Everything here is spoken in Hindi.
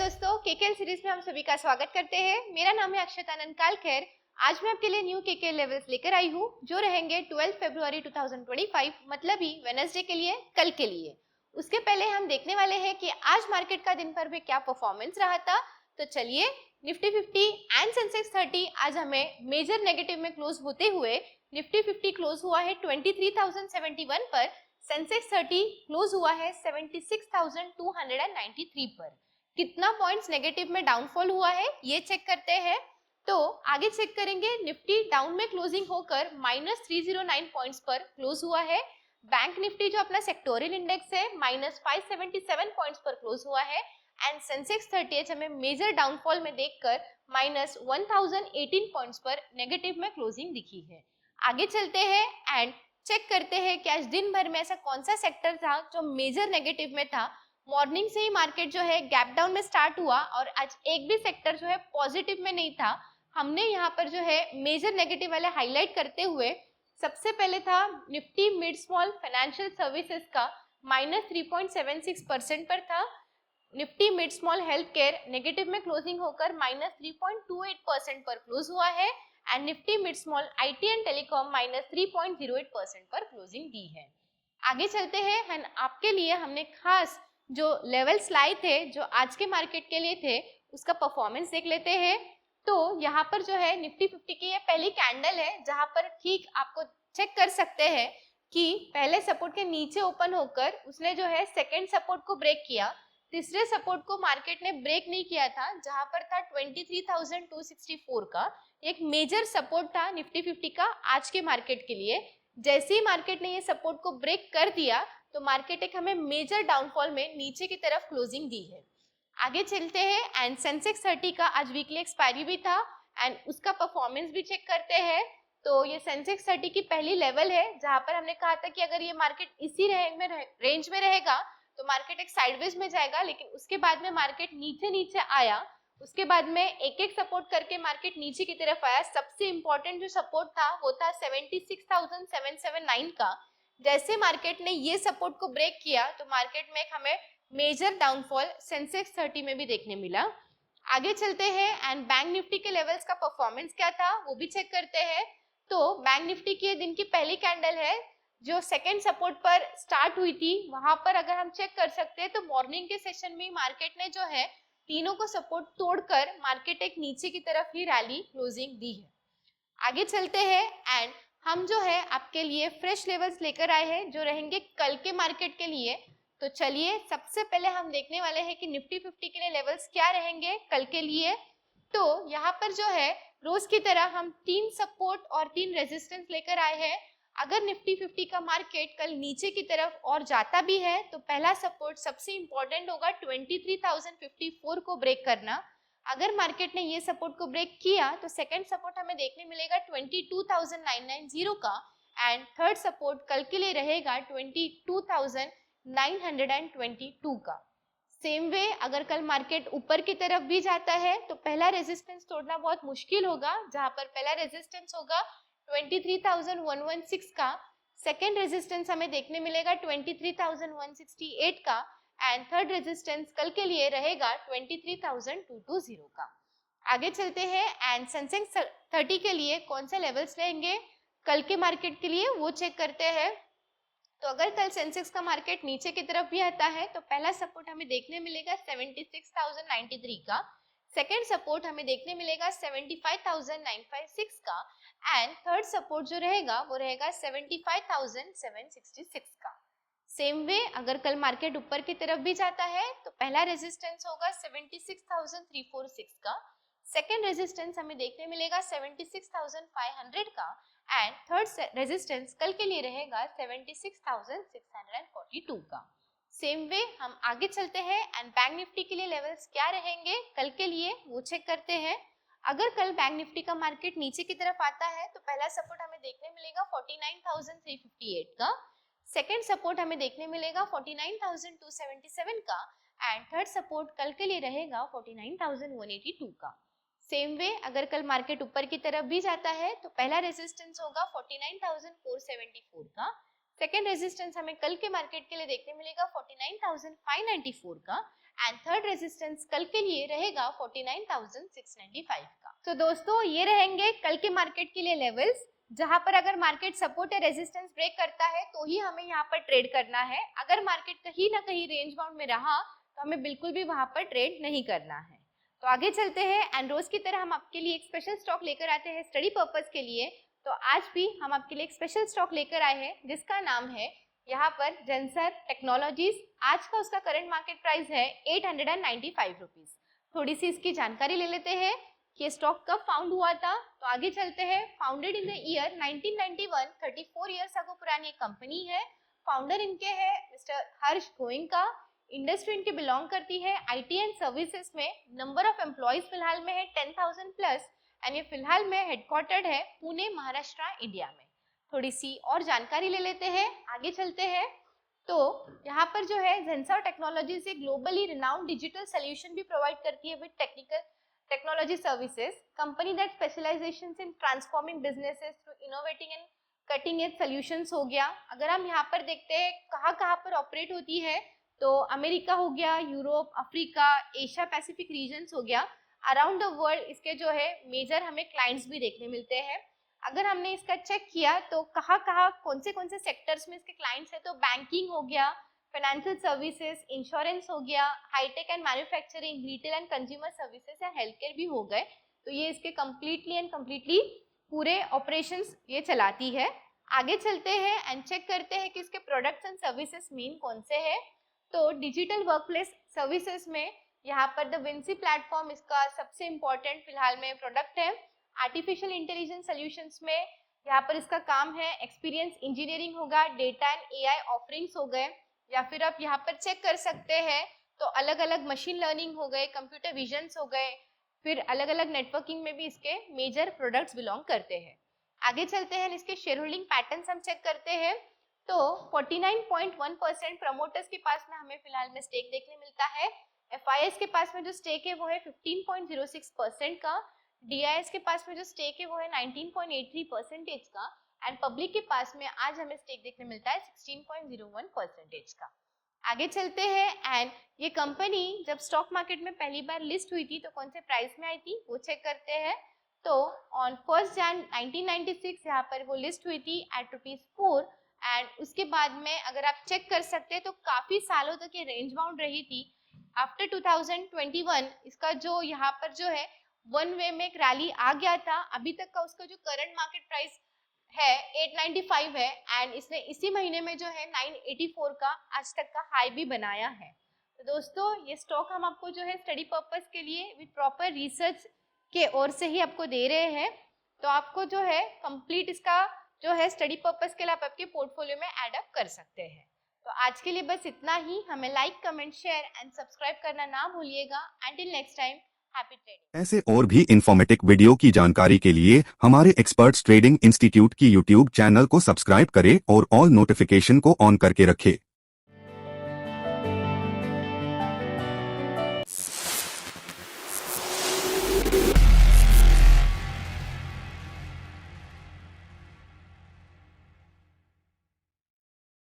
दोस्तों, केकेएल सीरीज में हम सभी का स्वागत करते हैं। मेरा नाम है अक्षतानंद कालखेर। आज मैं आपके लिए न्यू केकेएल लेवल्स लेकर आई हूँ जो रहेंगे 12 फरवरी 2025 मतलब ही वेडनेसडे के लिए, कल के लिए। उसके पहले हम देखने वाले हैं कि आज मार्केट का दिन भर में क्या परफॉर्मेंस रहा था। तो चलिए, निफ्टी 50 एंड सेंसेक्स 30 आज हमें मेजर नेगेटिव में क्लोज होते हुए निफ्टी 50 क्लोज हुआ है 23,071 पर, सेंसेक्स 30 क्लोज हुआ है 76,293 पर। कितना पॉइंट्स नेगेटिव में डाउनफॉल हुआ है ये चेक करते हैं। तो आगे चेक करेंगे, निफ्टी डाउन में क्लोजिंग होकर -309 पॉइंट्स पर क्लोज हुआ है। बैंक निफ्टी जो अपना सेक्टोरियल इंडेक्स है -577 पॉइंट्स पर क्लोज हुआ है एंड सेंसेक्स 30 हमें मेजर डाउनफॉल में देखकर -1018 पॉइंट्स पर नेगेटिव में क्लोजिंग दिखी है। आगे चलते हैं एंड चेक करते हैं कि आज दिन भर में ऐसा कौन सा सेक्टर था जो मेजर नेगेटिव में था। मॉर्निंग से ही मार्केट जो है गैप डाउन में स्टार्ट हुआ और आज एक भी सेक्टर जो है पॉजिटिव में नहीं था। हमने यहाँ पर जो है मेजर नेगेटिव वाले हाईलाइट करते हुए सबसे पहले था Nifty mid small financial services का -3.76% पर था। Nifty mid small health care negative में क्लोजिंग होकर -3.28% पर क्लोज हुआ है and Nifty mid small IT and telecom -3.08% पर क्लोजिंग दी है। आगे चलते हैं एंड आपके लिए हमने खास जो लेवल्स लाए थे जो आज के मार्केट के लिए थे उसका परफॉर्मेंस देख लेते हैं। तो यहाँ पर जो है निफ्टी 50 की ये पहली कैंडल है जहां पर ठीक आपको चेक कर सकते हैं कि पहले सपोर्ट के नीचे ओपन होकर उसने जो है सेकेंड सपोर्ट को ब्रेक किया। तीसरे सपोर्ट को मार्केट ने ब्रेक नहीं किया था जहां पर था 23,264 का। एक मेजर सपोर्ट था निफ्टी 50 का आज के मार्केट के लिए। जैसे ही मार्केट ने ये सपोर्ट को ब्रेक कर दिया तो मार्केट एक हमें मेजर डाउनफॉल में नीचे की तरफ क्लोजिंग दी है। आगे चलते हैं एंड सेंसेक्स 30 का आज वीकली एक्सपायरी भी था एंड उसका परफॉर्मेंस भी चेक करते हैं। तो ये सेंसेक्स 30 की पहली लेवल है जहां पर हमने कहा था कि अगर ये मार्केट इसी रेंज में रहेगा तो मार्केट एक साइडवेज में जाएगा, लेकिन उसके बाद में मार्केट नीचे नीचे आया। उसके बाद में एक एक सपोर्ट करके मार्केट नीचे की तरफ आया। सबसे इंपॉर्टेंट जो सपोर्ट था वो था 76,779 का। जैसे मार्केट ने ये सपोर्ट को ब्रेक किया तो मार्केट में एक हमें मेजर डाउनफॉल सेंसेक्स 30 में भी देखने मिला। आगे चलते हैं एंड बैंक निफ्टी के लेवल्स का परफॉर्मेंस क्या था वो भी चेक करते हैं। तो बैंक निफ्टी की दिन की पहली कैंडल है जो सेकेंड सपोर्ट पर स्टार्ट हुई थी। वहां पर अगर हम चेक कर सकते हैं तो मॉर्निंग के सेशन में मार्केट ने जो है तीनों को सपोर्ट तोड़कर मार्केट एक नीचे की तरफ ही रैली क्लोजिंग दी है। आगे चलते हैं एंड हम जो है आपके लिए फ्रेश लेवल्स लेकर आए हैं जो रहेंगे कल के मार्केट के लिए। तो चलिए, सबसे पहले हम देखने वाले हैं कि निफ्टी 50 के लिए लेवल्स क्या रहेंगे कल के लिए। तो यहाँ पर जो है रोज की तरह हम 3 सपोर्ट और 3 रेजिस्टेंस लेकर आए हैं। अगर निफ्टी 50 का मार्केट कल नीचे की तरफ और जाता भी है तो पहला सपोर्ट सबसे इंपॉर्टेंट होगा 23,054 को ब्रेक करना। अगर मार्केट ने ये सपोर्ट को ब्रेक किया तो सेकंड सपोर्ट हमें देखने मिलेगा 22,990 का एंड थर्ड सपोर्ट कल के लिए रहेगा 22,922 का। सेम वे अगर कल मार्केट ऊपर की तरफ भी जाता है तो पहला रेजिस्टेंस तोड़ना बहुत मुश्किल होगा, जहां पर पहला रेजिस्टेंस होगा 23,116 का। सेकेंड रेजिस्टेंस हमें देखने मिलेगा 23,168 का एंड थर्ड रेजिस्टेंस कल के लिए रहेगा 23,220 का। आगे चलते हैं एंड सेंसेक्स 30 के लिए कौन से लेवल्स रहेंगे कल के मार्केट के लिए वो चेक करते हैं। तो अगर कल सेंसेक्स का मार्केट नीचे की तरफ भी आता है तो पहला सपोर्ट हमें देखने मिलेगा 76,093 का। सेकेंड सपोर्ट हमें देखने मिलेगा 75,956 का एंड थर्ड सपोर्ट जो रहेगा वो रहेगा 75,766 का। सेम वे अगर कल मार्केट ऊपर की तरफ भी जाता है तो पहला रेजिस्टेंस होगा 76,346 का। सेकेंड रेजिस्टेंस हमें देखने मिलेगा 76,500 का एंड थर्ड रेजिस्टेंस कल के लिए रहेगा 76,642 का। सेम वे हम आगे चलते हैं एंड बैंक निफ्टी के लिए लेवल्स क्या रहेंगे कल के लिए वो चेक करते हैं। अगर कल बैंक निफ्टी का मार्केट नीचे की तरफ आता है तो पहला सपोर्ट हमें देखने मिलेगा 49,358 का। सेकेंड सपोर्ट हमें देखने मिलेगा 49,277 का एंड थर्ड सपोर्ट कल के लिए रहेगा 49,182 का। सेम वे अगर कल मार्केट ऊपर की तरफ भी जाता है तो पहला रेजिस्टेंस होगा 49,474 का। सेकेंड रेजिस्टेंस हमें कल के मार्केट के लिए देखने मिलेगा 49,594 का एंड थर्ड रेजिस्टेंस कल के लिए रहेगा 49,695 का। तो दोस्तों ये रहेंगे कल के मार्केट के लिए लेवल्स, जहां पर अगर मार्केट सपोर्ट या रेजिस्टेंस ब्रेक करता है तो ही हमें यहाँ पर ट्रेड करना है। अगर मार्केट कहीं ना कहीं रेंज बाउंड में रहा तो हमें बिल्कुल भी वहां पर ट्रेड नहीं करना है। तो आगे चलते हैं एंड रोज की तरह हम आपके लिए एक स्पेशल स्टॉक लेकर आते हैं स्टडी पर्पस के लिए। तो आज भी हम आपके लिए एक स्पेशल स्टॉक लेकर आए हैं जिसका नाम है यहाँ पर जेंसर टेक्नोलॉजीज। आज का उसका करंट मार्केट प्राइस है 895 रुपीज। थोड़ी सी इसकी जानकारी ले लेते हैं कि स्टॉक कब फाउंड हुआ था। तो आगे चलते हैं। Founded in the year 1991, 34 years ago पुरानी एक कंपनी है। फाउंडर इनके है मिस्टर हर्ष गोयनका। इंडस्ट्री इनके बिलोंग करती है आईटी एंड सर्विसेज में। नंबर ऑफ एम्प्लॉइज फिलहाल में है 10,000 प्लस एंड ये फिलहाल में हेडक्वार्टर्ड है पुणे महाराष्ट्र इंडिया में। थोड़ी सी और जानकारी ले लेते हैं, आगे चलते हैं। तो यहाँ पर जो है जेंसर टेक्नोलॉजीज एक ग्लोबली रिनाउंड डिजिटल सोल्यूशन भी प्रोवाइड करती है with technical technology services, company that specializations in transforming businesses through innovating and cutting edge solutions हो गया। अगर हम यहाँ पर देखते हैं कहाँ पर ऑपरेट होती है तो अमेरिका हो गया, Europe, Africa, Asia Pacific regions हो गया। अराउंड द वर्ल्ड इसके जो है मेजर हमें क्लाइंट्स भी देखने मिलते हैं। अगर हमने इसका चेक किया तो कहाँ कौन से सेक्टर्स में इसके क्लाइंट्स है तो बैंकिंग हो गया, फाइनेंशियल सर्विसेज, इंश्योरेंस हो गया, hi-tech and manufacturing, retail and consumer services या हेल्थ केयर भी हो गए। तो ये इसके कम्प्लीटली पूरे ऑपरेशंस ये चलाती है। आगे चलते हैं एंड चेक करते हैं कि इसके प्रोडक्ट्स एंड सर्विसेज मेन कौन से हैं। तो डिजिटल वर्कप्लेस सर्विसेज में यहाँ पर द विंसी प्लेटफॉर्म इसका सबसे इम्पोर्टेंट फिलहाल में प्रोडक्ट है। आर्टिफिशियल इंटेलिजेंस सोल्यूशंस में यहाँ पर इसका काम है। एक्सपीरियंस इंजीनियरिंग होगा, डेटा एंड एआई ऑफरिंग्स हो गए, या फिर आप यहाँ पर चेक कर सकते हैं तो अलग अलग मशीन लर्निंग हो गए, कंप्यूटर विजन्स हो गए, फिर अलग अलग नेटवर्किंग में भी इसके मेजर प्रोडक्ट्स बिलोंग करते हैं। आगे चलते हैं, इसके शेयर होल्डिंग पैटर्न्स हम चेक करते हैं। तो 49.1% प्रमोटर्स के पास में हमें फिलहाल में स्टेक देखने मिलता है। एफआईएस के पास में जो स्टेक है वो है 15.06% का। डीआईएस के पास में जो स्टेक है वो है 19.83% का एंड पब्लिक के पास में आज हमें स्टेक देखने मिलता है 16.01% का। आगे चलते हैं एंड ये कंपनी जब स्टॉक मार्केट में पहली बार लिस्ट हुई थी तो कौन से प्राइस में आई थी वो चेक करते हैं। तो ऑन 1 जनवरी 1996 यहाँ पर वो लिस्ट हुई थी एट ₹4 एंड उसके बाद में अगर आप चेक कर सकते हैं तो काफी सालों तक ये रेंज बाउंड रही थी। आफ्टर 2021 इसका जो यहाँ पर जो है वन वे में एक रैली आ गया था। अभी तक का उसका जो करंट मार्केट प्राइस है 895 है एंड इसने इसी महीने में जो है 984 का आज तक का हाई भी बनाया है। तो दोस्तों ये स्टॉक हम आपको जो है स्टडी पर्पस के लिए विद प्रॉपर रिसर्च के ओर से ही आपको दे रहे हैं। तो आपको जो है कंप्लीट इसका जो है स्टडी पर्पस के लिए आप आपके पोर्टफोलियो में ऐड अप कर सकते हैं। तो आज के लिए बस इतना ही। हमें like, comment, share and subscribe करना ना भूलिएगा। Until next time, happy trading. ऐसे और भी इन्फॉर्मेटिव वीडियो की जानकारी के लिए हमारे एक्सपर्ट्स ट्रेडिंग इंस्टीट्यूट की यूट्यूब चैनल को सब्सक्राइब करें और ऑल नोटिफिकेशन को ऑन करके रखें।